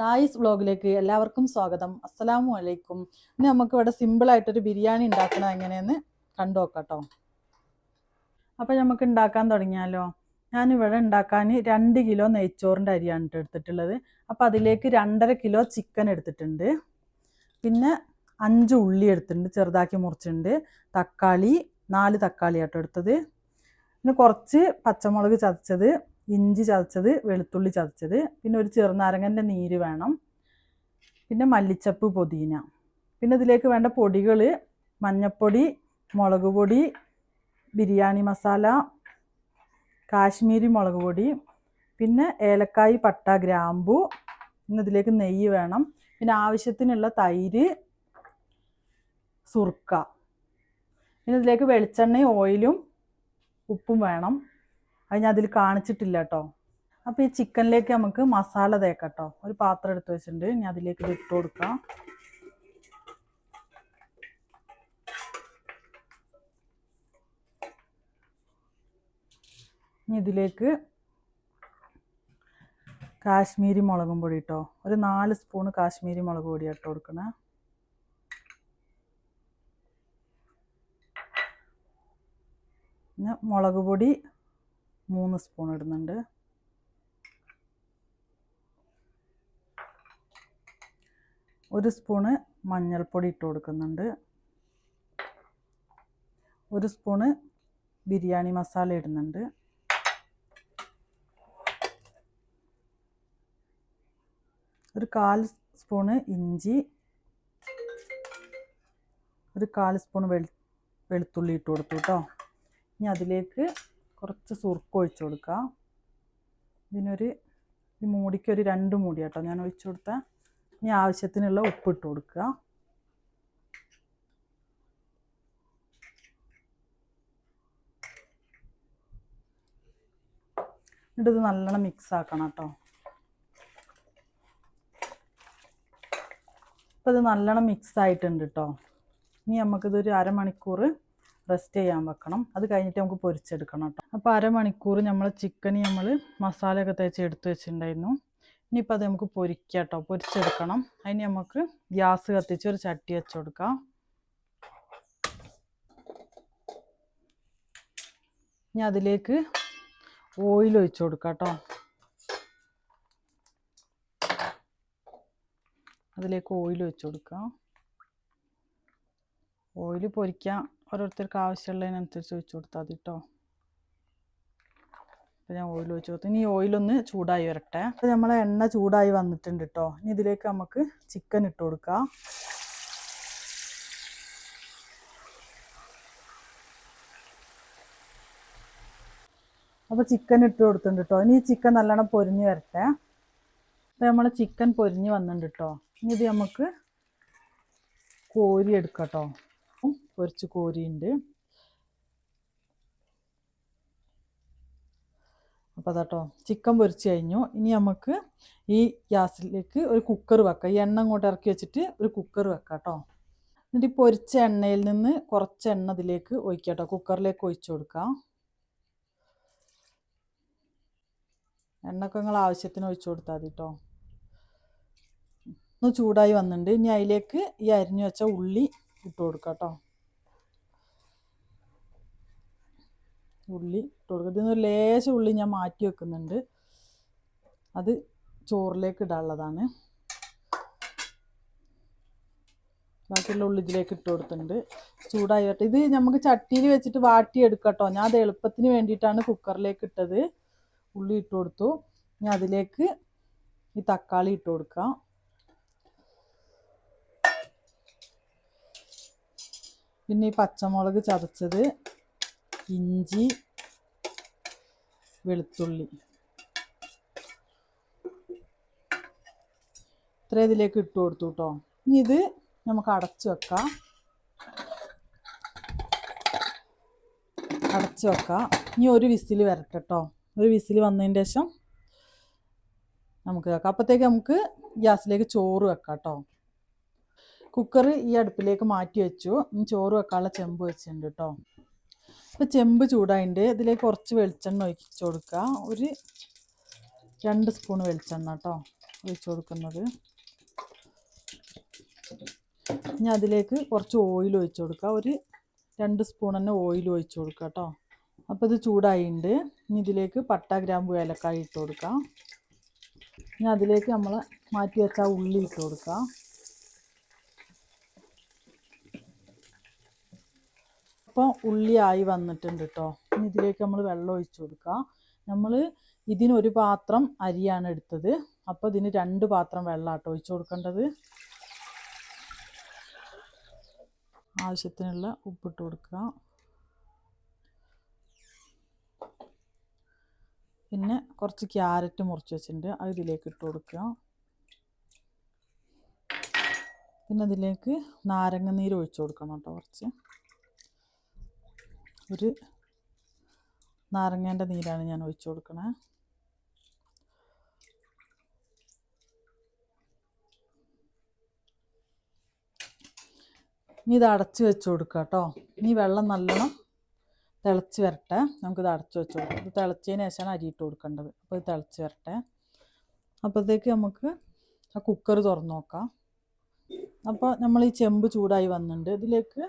തായിസ് വ്ളോഗിലേക്ക് എല്ലാവർക്കും സ്വാഗതം. അസ്സലാമു അലൈക്കും. ഇനി നമുക്ക് ഇവിടെ സിമ്പിളായിട്ടൊരു ബിരിയാണി ഉണ്ടാക്കണം എങ്ങനെയെന്ന് കണ്ടു നോക്കാം. അപ്പോൾ നമുക്ക് ഉണ്ടാക്കാൻ തുടങ്ങിയാലോ. ഞാനിവിടെ ഉണ്ടാക്കാൻ 2 കിലോ നെയ്ച്ചോറിൻ്റെ അരിയാണ് എടുത്തിട്ടുള്ളത്. അപ്പോൾ അതിലേക്ക് 2.5 കിലോ ചിക്കൻ എടുത്തിട്ടുണ്ട്. പിന്നെ 5 ഉള്ളി എടുത്തിട്ടുണ്ട്, ചെറുതാക്കി മുറിച്ചിട്ടുണ്ട്. തക്കാളി 4 തക്കാളി ആട്ടോ എടുത്തത്. പിന്നെ കുറച്ച് പച്ചമുളക് ചതച്ചത്, ഇഞ്ചി ചതച്ചത്, വെളുത്തുള്ളി ചതച്ചത്, പിന്നെ ഒരു ചെറുനാരങ്ങൻ്റെ നീര് വേണം, പിന്നെ മല്ലിച്ചപ്പ്, പുതിന. പിന്നെ ഇതിലേക്ക് വേണ്ട പൊടികൾ മഞ്ഞൾപ്പൊടി, മുളക് പൊടി, ബിരിയാണി മസാല, കാശ്മീരി മുളക് പൊടി, പിന്നെ ഏലക്കായ്, പട്ട, ഗ്രാമ്പു. പിന്നെ ഇതിലേക്ക് നെയ്യ് വേണം. പിന്നെ ആവശ്യത്തിനുള്ള തൈര്, സുർക്ക. പിന്നെ ഇതിലേക്ക് വെളിച്ചെണ്ണയും ഓയിലും ഉപ്പും വേണം. അത് ഞാൻ അതിൽ കാണിച്ചിട്ടില്ല കേട്ടോ. അപ്പോൾ ഈ ചിക്കനിലേക്ക് നമുക്ക് മസാല തേക്കാം കേട്ടോ. ഒരു പാത്രം എടുത്ത് വെച്ചിട്ടുണ്ട്. ഇനി അതിലേക്ക് ഇത് ഇട്ട് കൊടുക്കാം. ഇനി ഇതിലേക്ക് കാശ്മീരി മുളകും പൊടി കേട്ടോ. ഒരു 4 സ്പൂണ് കാശ്മീരി മുളക് പൊടി ഇട്ട് കൊടുക്കണേ. പിന്നെ മുളക് പൊടി 3 സ്പൂൺ ഇടുന്നുണ്ട്. ഒരു സ്പൂണ് മഞ്ഞൾപ്പൊടി ഇട്ട് കൊടുക്കുന്നുണ്ട്. ഒരു സ്പൂണ് ബിരിയാണി മസാല ഇടുന്നുണ്ട്. ഒരു 1/4 സ്പൂണ് ഇഞ്ചി, ഒരു 1/4 സ്പൂൺ വെളുത്തുള്ളി ഇട്ട് കൊടുത്തു കേട്ടോ. ഇനി അതിലേക്ക് കുറച്ച് സുർക്ക ഒഴിച്ചു കൊടുക്കാം. ഈ മൂടിക്ക് ഒരു 2 മൂടി കേട്ടോ ഞാൻ ഒഴിച്ചു കൊടുത്താൽ. ഇനി ആവശ്യത്തിനുള്ള ഉപ്പ് ഇട്ട് കൊടുക്കുക. എന്നിട്ട് ഇത് നല്ലോണം മിക്സ് ആക്കണം കേട്ടോ. അപ്പോൾ ഇത് നല്ലോണം മിക്സ് ആയിട്ടുണ്ട് കേട്ടോ. ഇനി നമുക്കിതൊരു അരമണിക്കൂർ റെസ്റ്റ് ചെയ്യാൻ വെക്കണം. അത് കഴിഞ്ഞിട്ട് നമുക്ക് പൊരിച്ചെടുക്കണം കേട്ടോ. അപ്പോൾ അരമണിക്കൂർ നമ്മൾ ചിക്കന് മസാലയൊക്കെ തേച്ച് എടുത്ത് വെച്ചിട്ടുണ്ടായിരുന്നു. ഇനിയിപ്പോൾ അത് നമുക്ക് പൊരിക്കാം കേട്ടോ, പൊരിച്ചെടുക്കണം. അതിന് നമുക്ക് ഗ്യാസ് കത്തിച്ച് ഒരു ചട്ടി വെച്ച് കൊടുക്കാം. ഇനി അതിലേക്ക് ഓയിൽ ഒഴിച്ച് കൊടുക്കാം കേട്ടോ. അതിലേക്ക് ഓയിൽ ഒഴിച്ച് കൊടുക്കാം. ഓയിൽ പൊരിക്കാൻ ഓരോരുത്തർക്ക് ആവശ്യമുള്ളതിനനുസരിച്ച് ഒഴിച്ച് കൊടുത്താൽ മതി കേട്ടോ. അപ്പോൾ ഞാൻ ഓയിൽ ഒഴിച്ച് കൊടുത്തു. ഇനി ഓയിലൊന്ന് ചൂടായി വരട്ടെ. അപ്പോൾ നമ്മളെ എണ്ണ ചൂടായി വന്നിട്ടുണ്ട് കേട്ടോ. ഇനി ഇതിലേക്ക് നമുക്ക് ചിക്കൻ ഇട്ട് കൊടുക്കാം. അപ്പോൾ ചിക്കൻ ഇട്ട് കൊടുത്തിട്ടുണ്ട് കേട്ടോ. ഇനി ഈ ചിക്കൻ നല്ലോണം പൊരിഞ്ഞ് വരട്ടെ. അപ്പോൾ നമ്മളെ ചിക്കൻ പൊരിഞ്ഞ് വന്നിട്ടുണ്ട് കേട്ടോ. ഇനി ഇത് നമുക്ക് കോരി എടുക്കാം കേട്ടോ. പൊരിച്ച് കോരിയുണ്ട്. അപ്പോൾ അതാട്ടോ ചിക്കൻ പൊരിച്ച് കഴിഞ്ഞു. ഇനി നമുക്ക് ഈ ഗ്യാസിലേക്ക് ഒരു കുക്കർ വെക്കാം. ഈ എണ്ണ അങ്ങോട്ട് ഇറക്കി വെച്ചിട്ട് ഒരു കുക്കർ വെക്കാം കേട്ടോ. എന്നിട്ട് ഈ പൊരിച്ച എണ്ണയിൽ നിന്ന് കുറച്ച് എണ്ണ ഇതിലേക്ക് ഒഴിക്കാം കേട്ടോ. കുക്കറിലേക്ക് ഒഴിച്ചു കൊടുക്കാം. എണ്ണയൊക്കെ നിങ്ങൾ ആവശ്യത്തിന് ഒഴിച്ചു കൊടുത്താൽ മതി കേട്ടോ. ഒന്ന് ചൂടായി വന്നിട്ടുണ്ട്. ഇനി അതിലേക്ക് ഈ അരിഞ്ഞു വെച്ച ഉള്ളി ഇട്ട് കൊടുക്കാം കേട്ടോ. ഉള്ളി ഇട്ട് കൊടുക്കുക. ഇതിൽ നിന്ന് ലേശം ഉള്ളി ഞാൻ മാറ്റി വെക്കുന്നുണ്ട്. അത് ചോറിലേക്ക് ഇടാനുള്ളതാണ്. ബാക്കിയുള്ള ഉള്ളി ഇതിലേക്ക് ഇട്ട് കൊടുത്തിട്ടുണ്ട്. ചൂടായി വരട്ടെ. ഇത് നമുക്ക് ചട്ടിയിൽ വെച്ചിട്ട് വാട്ടിയെടുക്കാം കേട്ടോ. ഞാൻ അത് എളുപ്പത്തിന് വേണ്ടിയിട്ടാണ് കുക്കറിലേക്ക് ഇട്ടത്. ഉള്ളി ഇട്ട് കൊടുത്തു. ഇനി അതിലേക്ക് ഈ തക്കാളി ഇട്ട് കൊടുക്കാം. പിന്നെ ഈ പച്ചമുളക് ചതച്ചത്, ഇഞ്ചി, വെളുത്തുള്ളി ഇത്ര ഇതിലേക്ക് ഇട്ട് കൊടുത്തു കേട്ടോ. ഇനി ഇത് നമുക്ക് അടച്ചു വെക്കാം. ഇനി ഒരു വിസിൽ വരട്ടെ കേട്ടോ. ഒരു വിസിൽ വന്നതിന് ശേഷം നമുക്ക് വെക്കാം. അപ്പോഴത്തേക്ക് നമുക്ക് ഗ്യാസിലേക്ക് ചോറ് വെക്കാം കേട്ടോ. കുക്കർ ഈ അടുപ്പിലേക്ക് മാറ്റി വെച്ചു. ഇനി ചോറ് വെക്കാനുള്ള ചെമ്പ് വെച്ചിട്ടുണ്ട് കേട്ടോ. ഇപ്പോൾ ചെമ്പ് ചൂടായിട്ടുണ്ട്. ഇതിലേക്ക് കുറച്ച് വെളിച്ചെണ്ണ ഒഴിച്ച് കൊടുക്കുക. ഒരു 2 സ്പൂൺ വെളിച്ചെണ്ണ കേട്ടോ. ഒഴിച്ച് കൊടുക്കുന്നത്. ഇനി അതിലേക്ക് കുറച്ച് ഓയിൽ ഒഴിച്ച് കൊടുക്കുക. ഒരു 2 സ്പൂൺ തന്നെ ഓയിൽ ഒഴിച്ച് കൊടുക്കുക കേട്ടോ. അപ്പോൾ ഇത് ചൂടായിട്ടുണ്ട്. ഇനി ഇതിലേക്ക് പട്ട, ഗ്രാമ്പു, ഏലക്കായ ഇട്ട് കൊടുക്കാം. ഇനി അതിലേക്ക് നമ്മൾ മാറ്റി വെച്ച ഉള്ളി ഇട്ട് കൊടുക്കാം. അപ്പോൾ ഉള്ളി ആയി വന്നിട്ടുണ്ട് കേട്ടോ. ഇനി ഇതിലേക്ക് നമ്മൾ വെള്ളം ഒഴിച്ച് കൊടുക്കാം. നമ്മൾ ഇതിനൊരു പാത്രം അരിയാണ് എടുത്തത്. അപ്പോൾ ഇതിന് 2 പാത്രം വെള്ളമാട്ടോ ഒഴിച്ച് കൊടുക്കേണ്ടത്. ആവശ്യത്തിനുള്ള ഉപ്പിട്ട് കൊടുക്കുക. പിന്നെ കുറച്ച് ക്യാരറ്റ് മുറിച്ച് വെച്ചിട്ടുണ്ട്, അത് ഇതിലേക്ക് ഇട്ട് കൊടുക്കുക. പിന്നെ അതിലേക്ക് നാരങ്ങ നീര് ഒഴിച്ച് കൊടുക്കണം കേട്ടോ. കുറച്ച് ഒരു നാരങ്ങേൻ്റെ നീരാണ് ഞാൻ ഒഴിച്ച് കൊടുക്കണേ. ഇനി ഇത് അടച്ച് വെച്ച് കൊടുക്കുക കേട്ടോ. ഇനി വെള്ളം നല്ലോണം തിളച്ച് വരട്ടെ. നമുക്കിത് അടച്ച് വെച്ച് കൊടുക്കാം. ഇത് തിളച്ചതിന് ശേഷമാണ് അരി ഇട്ട് കൊടുക്കേണ്ടത്. അപ്പോൾ ഇത് തിളച്ച് വരട്ടെ. അപ്പോഴത്തേക്ക് നമുക്ക് ആ കുക്കർ തുറന്ന് നോക്കാം. അപ്പോൾ നമ്മൾ ഈ ചെമ്പ് ചൂടായി വന്നിട്ടുണ്ട്. ഇതിലേക്ക്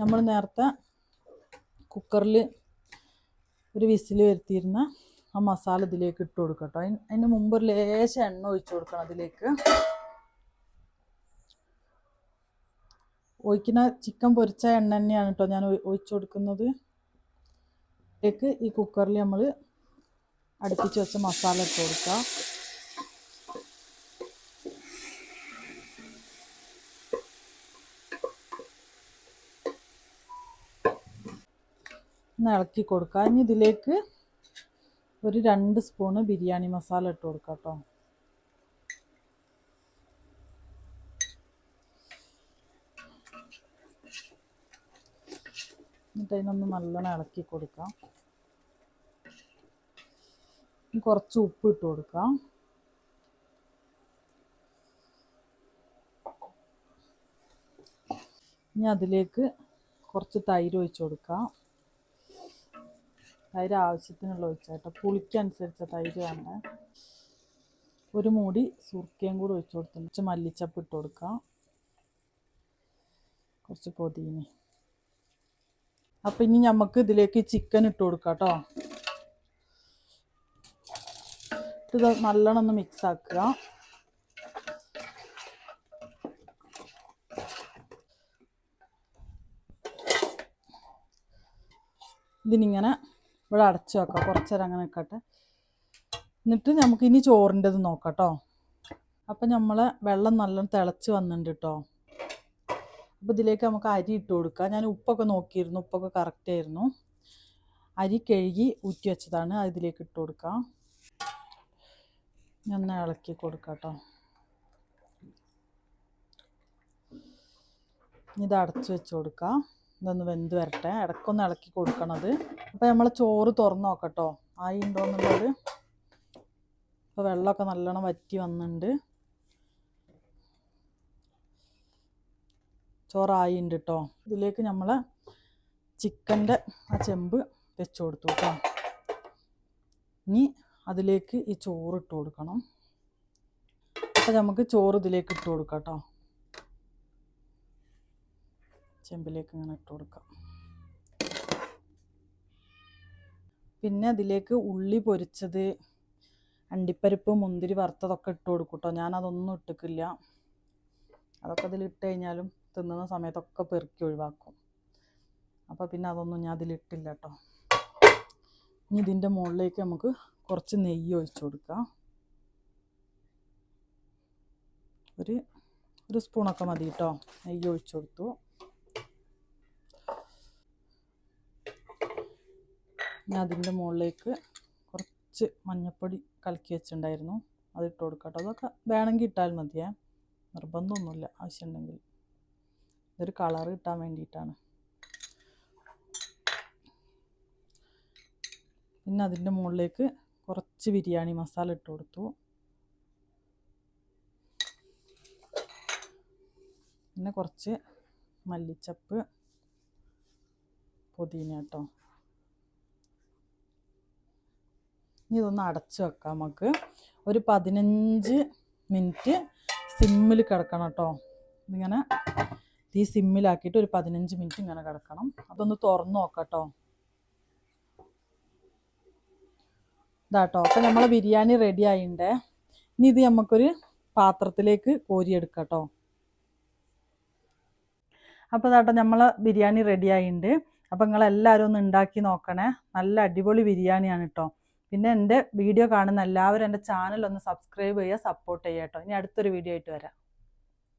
നമ്മൾ നേരത്തെ കുക്കറിൽ ഒരു വിസിൽ വരുത്തിയിരുന്ന ആ മസാല ഇതിലേക്ക് ഇട്ട് കൊടുക്കാം കേട്ടോ. അതിന് മുമ്പ് ഒരു ലേശം എണ്ണ ഒഴിച്ച് കൊടുക്കണം. അതിലേക്ക് ഒഴിക്കുന്ന ചിക്കൻ പൊരിച്ച എണ്ണ തന്നെയാണ് കേട്ടോ ഞാൻ ഒഴിച്ച് കൊടുക്കുന്നത്. ഇതിലേക്ക് ഈ കുക്കറിൽ നമ്മൾ അടുപ്പിച്ച് വെച്ച മസാല ഇട്ട് കൊടുക്കുക. ഒന്ന് ഇളക്കി കൊടുക്കുക. ഇനി ഇതിലേക്ക് ഒരു 2 സ്പൂണ് ബിരിയാണി മസാല ഇട്ട് കൊടുക്കുക കേട്ടോ. എന്നിട്ട് അതിനൊന്ന് നല്ലോണം ഇളക്കി കൊടുക്കാം. കുറച്ച് ഉപ്പ് ഇട്ട് കൊടുക്കാം. ഇനി അതിലേക്ക് കുറച്ച് തൈര് ഒഴിച്ച് കൊടുക്കാം. തൈര് ആവശ്യത്തിനുള്ള ഒഴിച്ചാട്ടോ, പുളിക്കനുസരിച്ച തൈര് വേണ്ട. ഒരു മൂടി സുർക്കയും കൂടി ഒഴിച്ച് കൊടുത്തു. കുറച്ച് മല്ലിച്ചപ്പ് ഇട്ട് കൊടുക്കാം. കുറച്ച് പൊതിന. അപ്പം ഇനി നമുക്ക് ഇതിലേക്ക് ചിക്കൻ ഇട്ട് കൊടുക്കാം കേട്ടോ. ഇത് നല്ലോണം ഒന്ന് മിക്സ് ആക്കുക. ഇതിനിങ്ങനെ ഇവിടെ അടച്ച് വെക്കാം. കുറച്ച് നേരം അങ്ങനെ നിൽക്കട്ടെ. എന്നിട്ട് നമുക്കിനി ചോറിൻ്റെത് നോക്കാം കേട്ടോ. അപ്പം നമ്മൾ വെള്ളം നല്ലോണം തിളച്ച് വന്നിട്ടുണ്ട് കേട്ടോ. അപ്പോൾ ഇതിലേക്ക് നമുക്ക് അരി ഇട്ട് കൊടുക്കാം. ഞാൻ ഉപ്പൊക്കെ നോക്കിയിരുന്നു, ഉപ്പൊക്കെ കറക്റ്റ് ആയിരുന്നു. അരി കഴുകി ഊറ്റി വെച്ചതാണ്, അത് ഇതിലേക്ക് ഇട്ട് കൊടുക്കാം. ഒന്ന് ഇളക്കി കൊടുക്കാം കേട്ടോ. ഇത് അടച്ച് വെച്ച് കൊടുക്കാം. ഇതൊന്ന് വെന്ത് വരട്ടെ. ഇടയ്ക്കൊന്ന് ഇളക്കി കൊടുക്കണത്. അപ്പോൾ നമ്മൾ ചോറ് തുറന്ന് നോക്കട്ടോ ആയി ഉണ്ടോയെന്നുള്ളത്. അപ്പോൾ വെള്ളമൊക്കെ നല്ലോണം വറ്റി വന്നിട്ടുണ്ട്. ചോറായി ഉണ്ട് കേട്ടോ. ഇതിലേക്ക് നമ്മൾ ചിക്കൻ്റെ ആ ചെമ്പ് വെച്ച് കൊടുത്തു കേട്ടോ. ഇനി അതിലേക്ക് ഈ ചോറ് ഇട്ട് കൊടുക്കണം. അപ്പോൾ നമുക്ക് ചോറ് ഇതിലേക്ക് ഇട്ട് കൊടുക്കാം കേട്ടോ. ചെമ്പിലേക്ക് ഇങ്ങനെ ഇട്ട് കൊടുക്കാം. പിന്നെ അതിലേക്ക് ഉള്ളി പൊരിച്ചത്, അണ്ടിപ്പരിപ്പ്, മുന്തിരി വറുത്തതൊക്കെ ഇട്ട് കൊടുക്കും കേട്ടോ. ഞാനതൊന്നും ഇട്ടിക്കില്ല. അതൊക്കെ അതിലിട്ട് കഴിഞ്ഞാലും തിന്നുന്ന സമയത്തൊക്കെ പെറുക്കി ഒഴിവാക്കും. അപ്പോൾ പിന്നെ അതൊന്നും ഞാൻ അതിലിട്ടില്ല കേട്ടോ. ഇനി ഇതിൻ്റെ മുകളിലേക്ക് നമുക്ക് കുറച്ച് നെയ്യ് ഒഴിച്ച് കൊടുക്കാം. ഒരു സ്പൂണൊക്കെ മതി കേട്ടോ. നെയ്യ് ഒഴിച്ച് കൊടുത്തു. ഞാൻ അതിൻ്റെ മുകളിലേക്ക് കുറച്ച് മഞ്ഞൾപ്പൊടി കലക്കി വെച്ചിട്ടുണ്ടായിരുന്നു, അതിട്ട് കൊടുക്കാം കേട്ടോ. അതൊക്കെ വേണമെങ്കിൽ ഇട്ടാൽ മതിയേ, നിർബന്ധമൊന്നുമില്ല. ആവശ്യമുണ്ടെങ്കിൽ ഇതൊരു കളർ കിട്ടാൻ വേണ്ടിയിട്ടാണ്. പിന്നെ അതിൻ്റെ മുകളിലേക്ക് കുറച്ച് ബിരിയാണി മസാല ഇട്ട് കൊടുത്തു. പിന്നെ കുറച്ച് മല്ലിച്ചപ്പ്, പുതിന കേട്ടോ. ഇനി ഇതൊന്ന് അടച്ചു വെക്കാം. നമുക്ക് ഒരു 15 മിനിറ്റ് സിമ്മിൽ കിടക്കണം കേട്ടോ. ഇങ്ങനെ തീ സിമ്മിലാക്കിയിട്ട് ഒരു 15 മിനിറ്റ് ഇങ്ങനെ കിടക്കണം. അതൊന്ന് തുറന്ന് നോക്കാം കേട്ടോ. ഇതാട്ടോ, അപ്പം നമ്മളെ ബിരിയാണി റെഡി ആയിണ്ടേ. ഇനി ഇത് നമുക്കൊരു പാത്രത്തിലേക്ക് കോരിയെടുക്കാം കേട്ടോ. അപ്പോൾ ഇതാട്ടോ നമ്മളെ ബിരിയാണി റെഡി ആയിട്ടുണ്ട്. അപ്പോൾ നിങ്ങളെല്ലാവരും ഒന്ന് ഉണ്ടാക്കി നോക്കണേ. നല്ല അടിപൊളി ബിരിയാണിയാണ് കേട്ടോ. പിന്നെ എൻ്റെ വീഡിയോ കാണുന്ന എല്ലാവരും എൻ്റെ ചാനൽ ഒന്ന് സബ്സ്ക്രൈബ് ചെയ്യുക, സപ്പോർട്ട് ചെയ്യുക കേട്ടോ. ഇനി അടുത്തൊരു വീഡിയോ ആയിട്ട് വരാം.